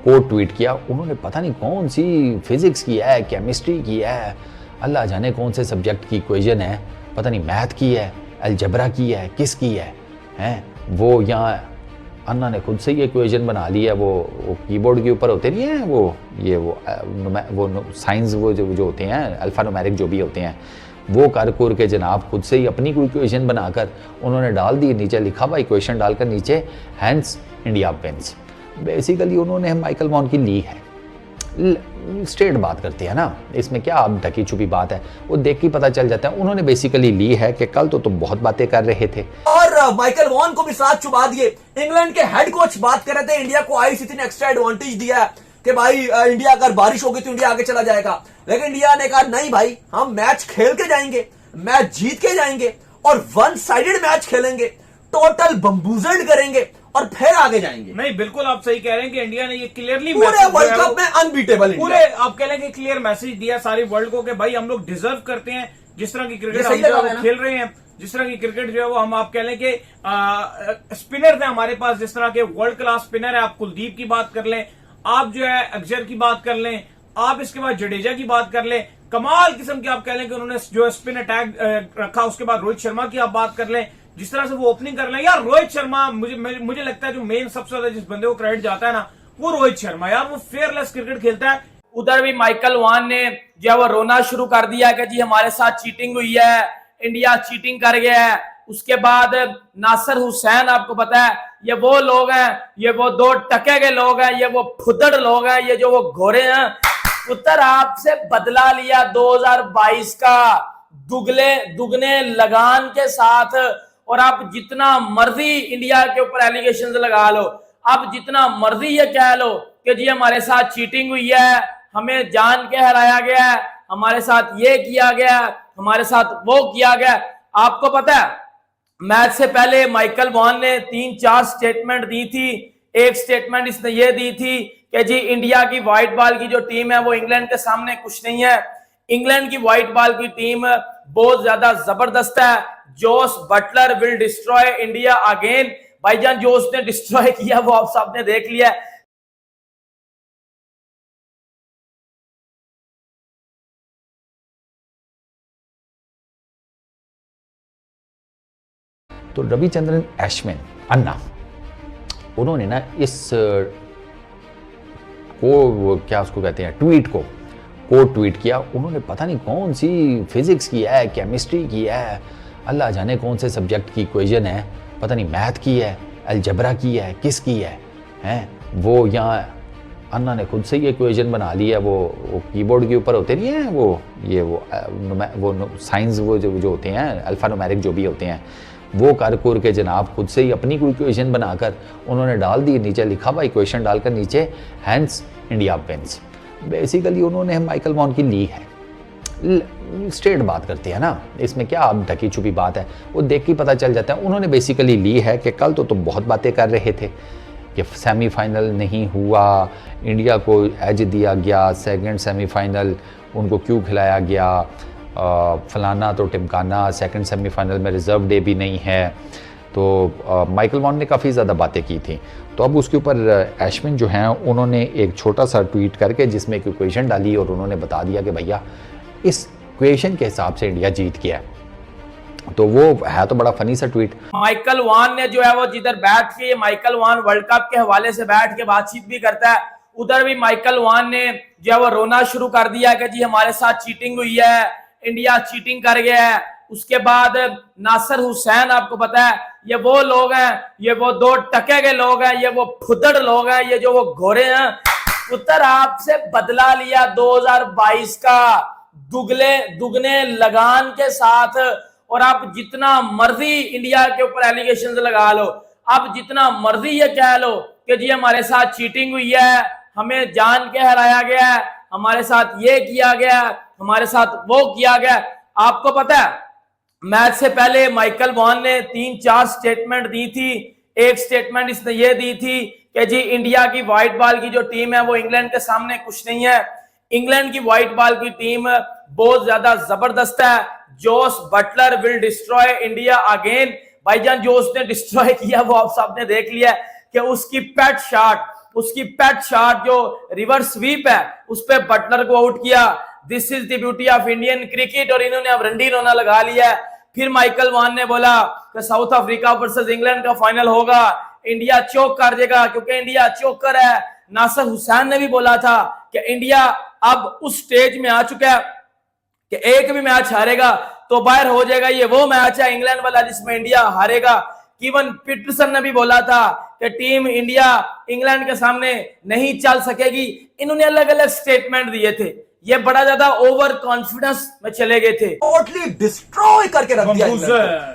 Coat tweet किया। उन्होंने पता नहीं कौन सी फिजिक्स की है, केमिस्ट्री की है, अल्लाह जाने कौन से सब्जेक्ट की इक्वेशन है, पता नहीं मैथ की है, अलजबरा की है, किसकी है हैं वो। यहाँ अन्ना ने खुद से ये इक्वेशन बना ली है। वो कीबोर्ड के ऊपर होते नहीं हैं वो साइंस वो जो होते हैं अल्फ़ा न्यूमेरिक जो भी होते हैं, वो कर कुर के जनाब खुद से ही अपनी कोई इक्वेशन बनाकर उन्होंने डाल दी। नीचे लिखा हुआ इक्वेशन डालकर नीचे हैंस इंडिया विंस। बेसिकली उन्होंने माइकल वॉन की ली है। स्ट्रेट बात करते हैं ना, इसमें क्या अब ढकी छुपी बात है, वो देख के पता चल जाता है। उन्होंने बेसिकली ली है कि कल तो तुम बहुत बातें कर रहे थे और माइकल वॉन को भी साथ छुपा दिए। इंग्लैंड के हेड कोच बात कर रहे थे इंडिया को आईसीसी ने एक्स्ट्रा एडवांटेज दिया है कि भाई इंडिया अगर बारिश होगी तो इंडिया आगे चला जाएगा, लेकिन इंडिया ने कहा नहीं भाई, हम मैच खेल के जाएंगे, मैच जीत के जाएंगे और वन साइडेड मैच खेलेंगे, टोटल बम्बूजल्ड करेंगे और फिर आगे जाएंगे। नहीं, बिल्कुल आप सही कह रहे हैं कि इंडिया ने ये क्लियरली पूरे वर्ल्ड कप में अनबीटेबल पूरे आप कह रहे हैं कि क्लियर मैसेज दिया सारी वर्ल्ड को कि भाई हम लोग डिजर्व करते हैं जिस तरह की क्रिकेट हम जो खेल रहे हैं, जिस तरह की क्रिकेट जो है वो हम आप कह लें कि स्पिनर थे हमारे पास, जिस तरह के वर्ल्ड क्लास स्पिनर है। आप कुलदीप की बात कर लें, आप जो है अक्षर की बात कर लें, आप इसके बाद जडेजा की बात कर लें, कमाल किस्म की आप कह लें कि उन्होंने जो स्पिन अटैक रखा। उसके बाद रोहित शर्मा की आप बात कर लें, जिस तरह से वो ओपनिंग कर लें। यार रोहित शर्मा मुझे लगता है जो मेन सबसे ज्यादा जिस बंदे को क्रेडिट जाता है ना, वो रोहित शर्मा। यार वो फेयरलेस क्रिकेट खेलता है। उधर भी माइकल वॉन ने जो है वो रोना शुरू कर दिया कि जी हमारे साथ चीटिंग हुई है, इंडिया चीटिंग कर गया है। उसके बाद नासिर हुसैन, आपको पता है ये वो लोग हैं, ये वो 2 टके के लोग हैं, ये वो फुदड़ लोग हैं, ये जो वो घोड़े हैं। उत्तर आपसे बदला लिया 2022 का दुगने लगान के साथ। और आप जितना मर्जी इंडिया के ऊपर एलिगेशन लगा लो, आप जितना मर्जी ये कह लो कि जी हमारे साथ चीटिंग हुई है, हमें जान के हराया गया है, हमारे साथ ये किया गया, हमारे साथ वो किया गया। आपको पता है मैच से पहले माइकल वॉन ने 3-4 स्टेटमेंट दी थी। एक स्टेटमेंट इसने ये दी थी कि जी इंडिया की व्हाइट बॉल की जो टीम है वो इंग्लैंड के सामने कुछ नहीं है। इंग्लैंड की व्हाइट बॉल की टीम बहुत ज्यादा जबरदस्त है। Jos Buttler will destroy India again. भाईजान जो उसने डिस्ट्रॉय किया वो आप सबने देख लिया। तो रविचंद्रन अश्विन अन्ना, उन्होंने ना इस को क्या उसको कहते हैं ट्वीट को कोट ट्वीट किया। उन्होंने पता नहीं कौन सी फिजिक्स की है, केमिस्ट्री की है, अल्लाह जाने कौन से सब्जेक्ट की इक्वेशन है, पता नहीं मैथ की है, अलजबरा की है, किसकी है हैं वो। यहाँ अन्ना ने खुद से ये इक्वेशन बना ली है। वो कीबोर्ड के ऊपर होते नहीं हैं वो साइंस वो जो होते हैं अल्फ़ा न्यूमेरिक जो भी होते हैं, वो कर कुर के जनाब खुद से ही अपनी कोई इक्वेशन बनाकर उन्होंने डाल दी। नीचे लिखा हुआ इक्वेशन डालकर नीचे हैंस इंडिया विंस। बेसिकली उन्होंने माइकल वॉन की ली है। स्ट्रेट बात करते हैं ना, इसमें क्या अब ढकी छुपी बात है, वो देख के पता चल जाता है। उन्होंने बेसिकली ली है कि कल तो तुम बहुत बातें कर रहे थे कि सेमीफाइनल नहीं हुआ, इंडिया को एज दिया गया, सेकंड सेमीफाइनल उनको क्यों खिलाया गया, फलाना तो टिमकाना, सेकंड सेमीफाइनल में रिजर्व डे भी नहीं है। तो माइकल वॉन ने काफ़ी ज़्यादा बातें की थी। तो अब उसके ऊपर अश्विन जो हैं उन्होंने एक छोटा सा ट्वीट करके जिसमें एक इक्वेशन डाली और उन्होंने बता दिया कि भैया इस इक्वेशन के हिसाब से इंडिया जीत गया है। तो वो है तो बड़ा फनी सा ट्वीट। माइकल वॉन ने जो है वो जिधर बैठ के, माइकल वॉन वर्ल्ड कप के हवाले से बैठ के बातचीत भी करता है, उधर भी माइकल वॉन ने जो है वो रोना शुरू कर दिया कि जी हमारे साथ चीटिंग हुई है, इंडिया चीटिंग कर गया है। उसके बाद नासिर हुसैन, आपको पता है ये वो लोग हैं, ये वो 2 टके के लोग हैं, ये वो फुदड़ लोग हैं, ये जो वो घोड़े हैं। उत्तर आपसे बदला लिया 2022 का दुगने लगान के साथ। और आप जितना मर्जी इंडिया के ऊपर एलिगेशन लगा लो, आप जितना मर्जी ये कह लो कि जी हमारे साथ चीटिंग हुई है, हमें जान के हराया गया है, हमारे साथ ये किया गया, हमारे साथ वो किया गया। आपको पता है मैच से पहले माइकल वॉन ने 3-4 स्टेटमेंट दी थी। एक स्टेटमेंट इसने ये दी थी कि जी इंडिया की व्हाइट बॉल की जो टीम है वो इंग्लैंड के सामने कुछ नहीं है। इंग्लैंड की व्हाइट बॉल की टीम बहुत ज्यादा जबरदस्त है। Jos Buttler will destroy India again. भाईजान जो उसने डिस्ट्रॉय किया वो आप सबने देख लिया कि उसकी पेट शॉट उसकी पेट शॉट जो रिवर्स स्वीप है उस पे बटलर को आउट किया। This is the beauty of Indian cricket. और इन्होंने अब रंडी रोना लगा लिया है। फिर माइकल वॉन ने बोला कि साउथ अफ्रीका वर्सेस इंग्लैंड का फाइनल होगा, इंडिया चोक कर देगा क्योंकि इंडिया चोकर है। नासिर हुसैन ने भी बोला था कि इंडिया अब उस स्टेज में आ चुका है कि एक भी मैच हारेगा तो बाहर हो जाएगा। ये वो मैच है इंग्लैंड वाला जिसमें इंडिया हारेगा। कीवन पीटरसन ने भी बोला था कि टीम इंडिया इंग्लैंड के सामने नहीं चल सकेगी। इन्होंने अलग अलग स्टेटमेंट दिए थे। ये बड़ा ज्यादा ओवर कॉन्फिडेंस में चले गए थे। टोटली डिस्ट्रॉय करके रख दिया इंग्लैंड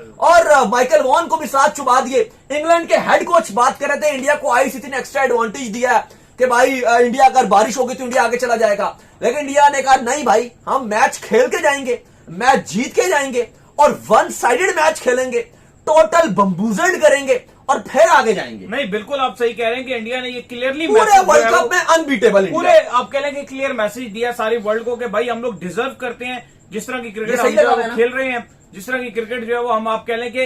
को। और माइकल वॉन को भी साथ चुबा दिए। इंग्लैंड के हेड कोच बात कर रहे थे इंडिया को आईसीसी ने एक्स्ट्रा एडवांटेज दिया है कि भाई इंडिया अगर बारिश होगी तो इंडिया आगे चला जाएगा। लेकिन इंडिया ने कहा नहीं भाई, हम मैच खेल के जाएंगे, मैच जीत के जाएंगे और वन साइडेड मैच खेलेंगे, टोटल बम्बूजल्ड करेंगे और फिर आगे जाएंगे। नहीं, बिल्कुल आप सही कह रहे हैं कि इंडिया ने ये क्लियरली पूरे वर्ल्ड कप में अनबीटेबल पूरे आप कह लेंगे क्लियर मैसेज दिया सारी वर्ल्ड को कि भाई हम लोग डिजर्व करते हैं जिस तरह की क्रिकेट हम जो है खेल रहे हैं, जिस तरह की क्रिकेट जो है वो हम आप कह लें कि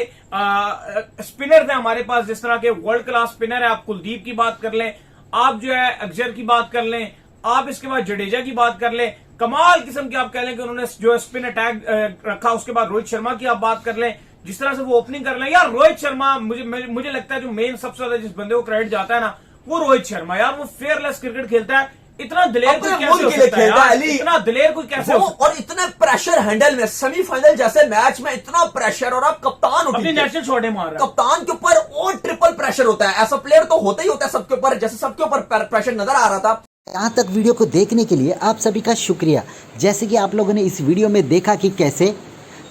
स्पिनर थे हमारे पास, जिस तरह के वर्ल्ड क्लास स्पिनर है। आप कुलदीप की बात कर लें, आप जो है अक्षर की बात कर लें, आप इसके बाद जडेजा की बात कर लें, कमाल किस्म की आप कह लें कि उन्होंने जो स्पिन अटैक रखा। उसके बाद रोहित शर्मा की आप बात कर लें, जिस तरह से वो ओपनिंग कर लें। यार रोहित शर्मा मुझे लगता है जो मेन सबसे ज्यादा जिस बंदे को क्रेडिट जाता है ना वो रोहित शर्मा। यार वो फेयरलेस क्रिकेट खेलता है। इतना दिलेर कोई कैसे हो सकता है यार? इतना दिलेर कोई कैसे हो सकता है? और इतने प्रेशर हैंडल में सेमीफाइनल जैसे मैच में इतना प्रेशर, और आप कप्तान अपनी नेशनल शॉट मार रहा है। कप्तान के ऊपर और ट्रिपल प्रेशर होता है। ऐसा प्लेयर तो होता ही होता है सबके ऊपर, जैसे सबके ऊपर प्रेशर नजर आ रहा था। यहाँ तक वीडियो को देखने के लिए आप सभी का शुक्रिया। जैसे कि आप लोगों ने इस वीडियो में देखा कि कैसे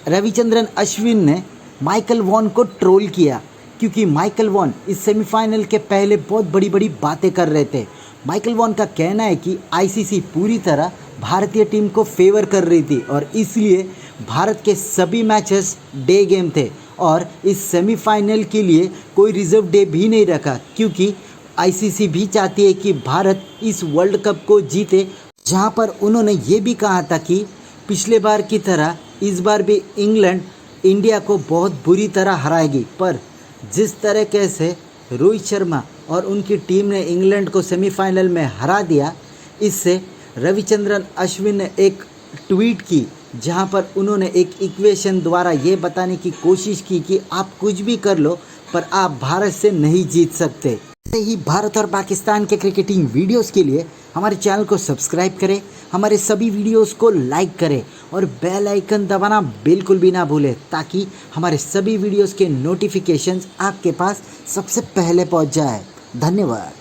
रविचंद्रन अश्विन ने माइकल वॉन को ट्रोल किया, क्योंकि माइकल वॉन इस सेमीफाइनल के पहले बहुत बड़ी बड़ी बातें कर रहे थे। माइकल वॉन का कहना है कि आईसीसी पूरी तरह भारतीय टीम को फेवर कर रही थी और इसलिए भारत के सभी मैचेस डे गेम थे और इस सेमीफाइनल के लिए कोई रिजर्व डे भी नहीं रखा, क्योंकि आईसीसी भी चाहती है कि भारत इस वर्ल्ड कप को जीते। जहां पर उन्होंने ये भी कहा था कि पिछले बार की तरह इस बार भी इंग्लैंड इंडिया को बहुत बुरी तरह हराएगी। पर जिस तरीके से रोहित शर्मा और उनकी टीम ने इंग्लैंड को सेमीफाइनल में हरा दिया, इससे रविचंद्रन अश्विन ने एक ट्वीट की जहां पर उन्होंने एक इक्वेशन द्वारा ये बताने की कोशिश की कि आप कुछ भी कर लो पर आप भारत से नहीं जीत सकते। ऐसे ही भारत और पाकिस्तान के क्रिकेटिंग वीडियोस के लिए हमारे चैनल को सब्सक्राइब करें, हमारे सभी वीडियोस को लाइक करें और बेल आइकन दबाना बिल्कुल भी ना भूलें, ताकि हमारे सभी वीडियोस के नोटिफिकेशंस आपके पास सबसे पहले पहुंच जाए। धन्यवाद।